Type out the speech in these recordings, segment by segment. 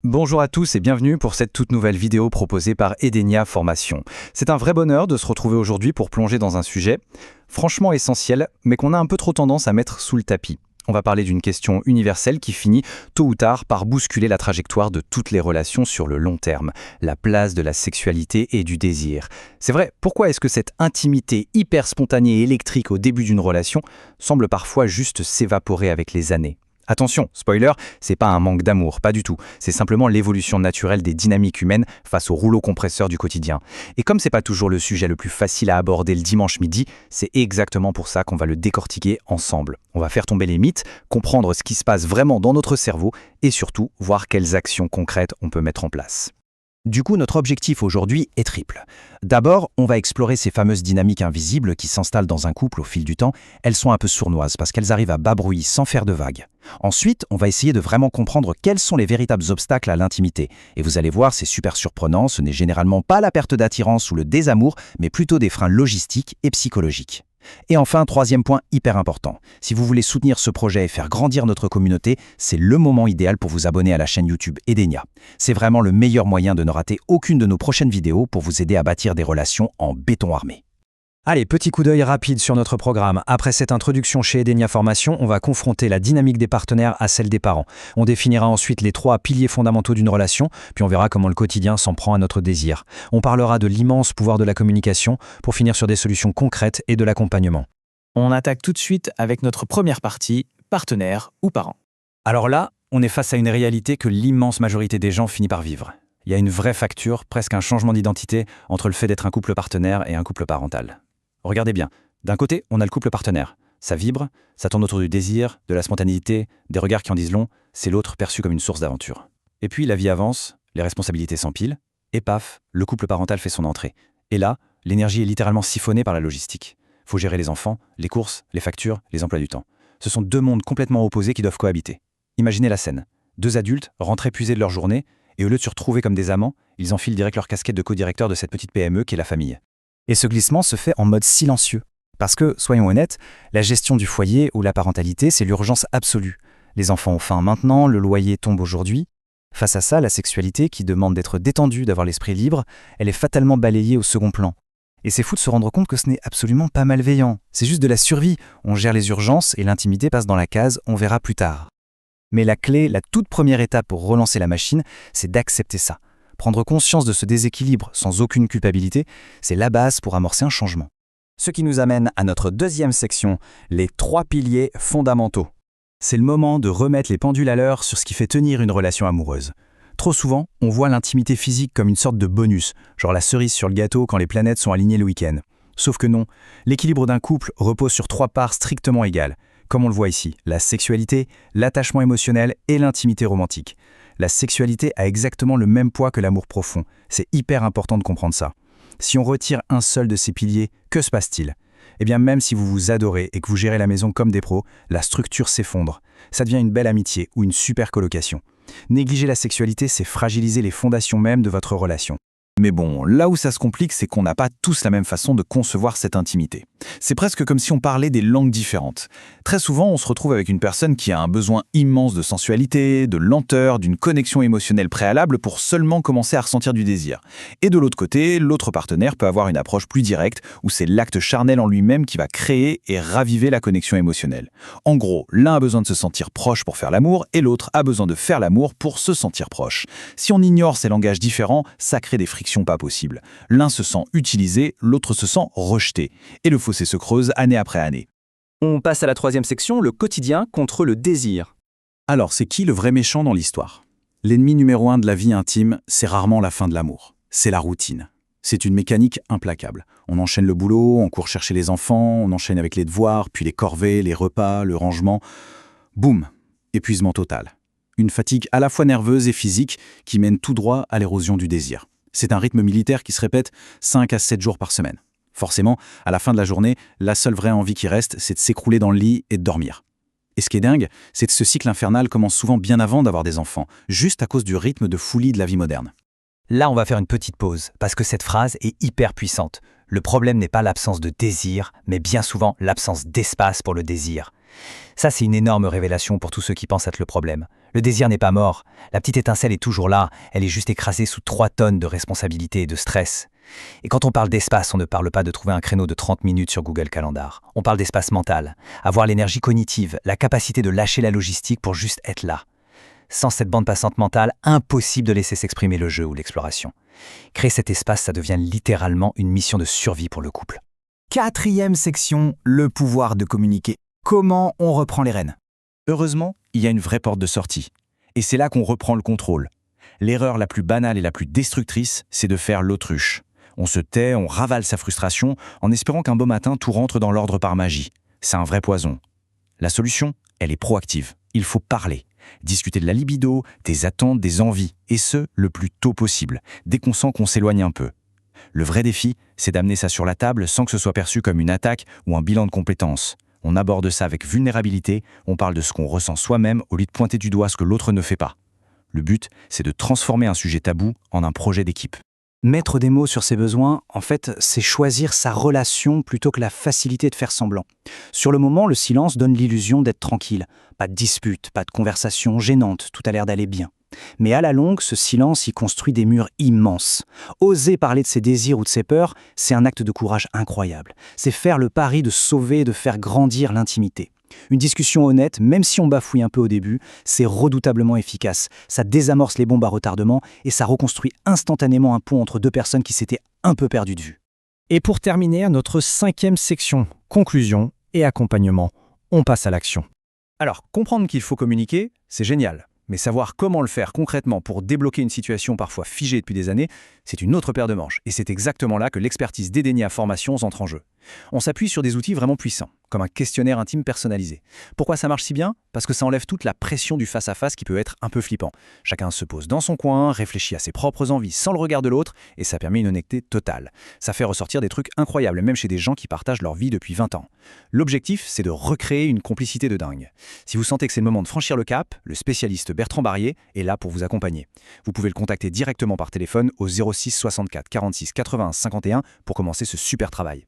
Bonjour à tous et bienvenue pour cette toute nouvelle vidéo proposée par Edenia Formation. C'est un vrai bonheur de se retrouver aujourd'hui pour plonger dans un sujet franchement essentiel, mais qu'on a un peu trop tendance à mettre sous le tapis. On va parler d'une question universelle qui finit tôt ou tard par bousculer la trajectoire de toutes les relations sur le long terme, la place de la sexualité et du désir. C'est vrai, pourquoi est-ce que cette intimité hyper spontanée et électrique au début d'une relation semble parfois juste s'évaporer avec les années ? Attention, spoiler, c'est pas un manque d'amour, pas du tout. C'est simplement l'évolution naturelle des dynamiques humaines face au rouleau compresseur du quotidien. Et comme c'est pas toujours le sujet le plus facile à aborder le dimanche midi, c'est exactement pour ça qu'on va le décortiquer ensemble. On va faire tomber les mythes, comprendre ce qui se passe vraiment dans notre cerveau et surtout voir quelles actions concrètes on peut mettre en place. Du coup, notre objectif aujourd'hui est triple. D'abord, on va explorer ces fameuses dynamiques invisibles qui s'installent dans un couple au fil du temps. Elles sont un peu sournoises parce qu'elles arrivent à bas bruit sans faire de vagues. Ensuite, on va essayer de vraiment comprendre quels sont les véritables obstacles à l'intimité. Et vous allez voir, c'est super surprenant, ce n'est généralement pas la perte d'attirance ou le désamour, mais plutôt des freins logistiques et psychologiques. Et enfin, troisième point hyper important. Si vous voulez soutenir ce projet et faire grandir notre communauté, c'est le moment idéal pour vous abonner à la chaîne YouTube Edenia. C'est vraiment le meilleur moyen de ne rater aucune de nos prochaines vidéos pour vous aider à bâtir des relations en béton armé. Allez, petit coup d'œil rapide sur notre programme. Après cette introduction chez Edenia Formation, on va confronter la dynamique des partenaires à celle des parents. On définira ensuite les 3 piliers fondamentaux d'une relation, puis on verra comment le quotidien s'en prend à notre désir. On parlera de l'immense pouvoir de la communication pour finir sur des solutions concrètes et de l'accompagnement. On attaque tout de suite avec notre première partie, partenaire ou parent. Alors là, on est face à une réalité que l'immense majorité des gens finit par vivre. Il y a une vraie fracture, presque un changement d'identité entre le fait d'être un couple partenaire et un couple parental. Regardez bien, d'un côté, on a le couple partenaire. Ça vibre, ça tourne autour du désir, de la spontanéité, des regards qui en disent long, c'est l'autre perçu comme une source d'aventure. Et puis la vie avance, les responsabilités s'empilent, et paf, le couple parental fait son entrée. Et là, l'énergie est littéralement siphonnée par la logistique. Faut gérer les enfants, les courses, les factures, les emplois du temps. Ce sont 2 mondes complètement opposés qui doivent cohabiter. Imaginez la scène. 2 adultes rentrent épuisés de leur journée, et au lieu de se retrouver comme des amants, ils enfilent direct leur casquette de co-directeur de cette petite PME qu'est la famille. Et ce glissement se fait en mode silencieux. Parce que, soyons honnêtes, la gestion du foyer ou la parentalité, c'est l'urgence absolue. Les enfants ont faim maintenant, le loyer tombe aujourd'hui. Face à ça, la sexualité, qui demande d'être détendue, d'avoir l'esprit libre, elle est fatalement balayée au second plan. Et c'est fou de se rendre compte que ce n'est absolument pas malveillant. C'est juste de la survie. On gère les urgences et l'intimité passe dans la case « on verra plus tard ». Mais la clé, la toute première étape pour relancer la machine, c'est d'accepter ça. Prendre conscience de ce déséquilibre sans aucune culpabilité, c'est la base pour amorcer un changement. Ce qui nous amène à notre deuxième section, les 3 piliers fondamentaux. C'est le moment de remettre les pendules à l'heure sur ce qui fait tenir une relation amoureuse. Trop souvent, on voit l'intimité physique comme une sorte de bonus, genre la cerise sur le gâteau quand les planètes sont alignées le week-end. Sauf que non, l'équilibre d'un couple repose sur 3 parts strictement égales. Comme on le voit ici, la sexualité, l'attachement émotionnel et l'intimité romantique. La sexualité a exactement le même poids que l'amour profond. C'est hyper important de comprendre ça. Si on retire un seul de ces piliers, que se passe-t-il ? Eh bien, même si vous vous adorez et que vous gérez la maison comme des pros, la structure s'effondre. Ça devient une belle amitié ou une super colocation. Négliger la sexualité, c'est fragiliser les fondations même de votre relation. Mais bon, là où ça se complique, c'est qu'on n'a pas tous la même façon de concevoir cette intimité. C'est presque comme si on parlait des langues différentes. Très souvent, on se retrouve avec une personne qui a un besoin immense de sensualité, de lenteur, d'une connexion émotionnelle préalable pour seulement commencer à ressentir du désir. Et de l'autre côté, l'autre partenaire peut avoir une approche plus directe, où c'est l'acte charnel en lui-même qui va créer et raviver la connexion émotionnelle. En gros, l'un a besoin de se sentir proche pour faire l'amour, et l'autre a besoin de faire l'amour pour se sentir proche. Si on ignore ces langages différents, ça crée des frictions pas possible. L'un se sent utilisé, l'autre se sent rejeté. Et le fossé se creuse année après année. On passe à la 3e section, le quotidien contre le désir. Alors, c'est qui le vrai méchant dans l'histoire ? L'ennemi numéro 1 de la vie intime, c'est rarement la fin de l'amour. C'est la routine. C'est une mécanique implacable. On enchaîne le boulot, on court chercher les enfants, on enchaîne avec les devoirs, puis les corvées, les repas, le rangement. Boum, épuisement total. Une fatigue à la fois nerveuse et physique qui mène tout droit à l'érosion du désir. C'est un rythme militaire qui se répète 5 à 7 jours par semaine. Forcément, à la fin de la journée, la seule vraie envie qui reste, c'est de s'écrouler dans le lit et de dormir. Et ce qui est dingue, c'est que ce cycle infernal commence souvent bien avant d'avoir des enfants, juste à cause du rythme de folie de la vie moderne. Là, on va faire une petite pause, parce que cette phrase est hyper puissante. Le problème n'est pas l'absence de désir, mais bien souvent l'absence d'espace pour le désir. Ça, c'est une énorme révélation pour tous ceux qui pensent être le problème. Le désir n'est pas mort. La petite étincelle est toujours là. Elle est juste écrasée sous 3 tonnes de responsabilité et de stress. Et quand on parle d'espace, on ne parle pas de trouver un créneau de 30 minutes sur Google Calendar. On parle d'espace mental. Avoir l'énergie cognitive, la capacité de lâcher la logistique pour juste être là. Sans cette bande passante mentale, impossible de laisser s'exprimer le jeu ou l'exploration. Créer cet espace, ça devient littéralement une mission de survie pour le couple. 4e section, le pouvoir de communiquer. Comment on reprend les rênes? Heureusement, il y a une vraie porte de sortie. Et c'est là qu'on reprend le contrôle. L'erreur la plus banale et la plus destructrice, c'est de faire l'autruche. On se tait, on ravale sa frustration, en espérant qu'un beau matin, tout rentre dans l'ordre par magie. C'est un vrai poison. La solution, elle est proactive. Il faut parler. Discuter de la libido, des attentes, des envies, et ce, le plus tôt possible, dès qu'on sent qu'on s'éloigne un peu. Le vrai défi, c'est d'amener ça sur la table sans que ce soit perçu comme une attaque ou un bilan de compétences. On aborde ça avec vulnérabilité, on parle de ce qu'on ressent soi-même au lieu de pointer du doigt ce que l'autre ne fait pas. Le but, c'est de transformer un sujet tabou en un projet d'équipe. Mettre des mots sur ses besoins, en fait, c'est choisir sa relation plutôt que la facilité de faire semblant. Sur le moment, le silence donne l'illusion d'être tranquille. Pas de dispute, pas de conversation gênante, tout a l'air d'aller bien. Mais à la longue, ce silence y construit des murs immenses. Oser parler de ses désirs ou de ses peurs, c'est un acte de courage incroyable. C'est faire le pari de sauver et de faire grandir l'intimité. Une discussion honnête, même si on bafouille un peu au début, c'est redoutablement efficace. Ça désamorce les bombes à retardement et ça reconstruit instantanément un pont entre deux personnes qui s'étaient un peu perdues de vue. Et pour terminer, notre 5e section, conclusion et accompagnement. On passe à l'action. Alors, comprendre qu'il faut communiquer, c'est génial. Mais savoir comment le faire concrètement pour débloquer une situation parfois figée depuis des années, c'est une autre paire de manches. Et c'est exactement là que l'expertise d'Edenia Formations entre en jeu. On s'appuie sur des outils vraiment puissants, comme un questionnaire intime personnalisé. Pourquoi ça marche si bien? Parce que ça enlève toute la pression du face-à-face qui peut être un peu flippant. Chacun se pose dans son coin, réfléchit à ses propres envies sans le regard de l'autre, et ça permet une honnêteté totale. Ça fait ressortir des trucs incroyables, même chez des gens qui partagent leur vie depuis 20 ans. L'objectif, c'est de recréer une complicité de dingue. Si vous sentez que c'est le moment de franchir le cap, le spécialiste Bertrand Barrier est là pour vous accompagner. Vous pouvez le contacter directement par téléphone au 06 64 46 81 51 pour commencer ce super travail.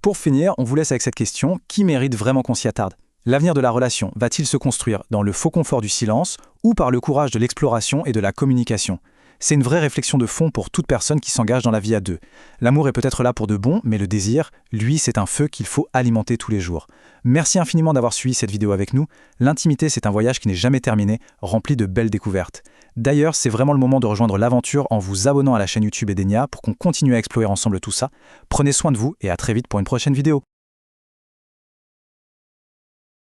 Pour finir, on vous laisse avec cette question, qui mérite vraiment qu'on s'y attarde? L'avenir de la relation va-t-il se construire dans le faux confort du silence ou par le courage de l'exploration et de la communication? C'est une vraie réflexion de fond pour toute personne qui s'engage dans la vie à deux. L'amour est peut-être là pour de bon, mais le désir, lui, c'est un feu qu'il faut alimenter tous les jours. Merci infiniment d'avoir suivi cette vidéo avec nous. L'intimité, c'est un voyage qui n'est jamais terminé, rempli de belles découvertes. D'ailleurs, c'est vraiment le moment de rejoindre l'aventure en vous abonnant à la chaîne YouTube Edenia pour qu'on continue à explorer ensemble tout ça. Prenez soin de vous et à très vite pour une prochaine vidéo.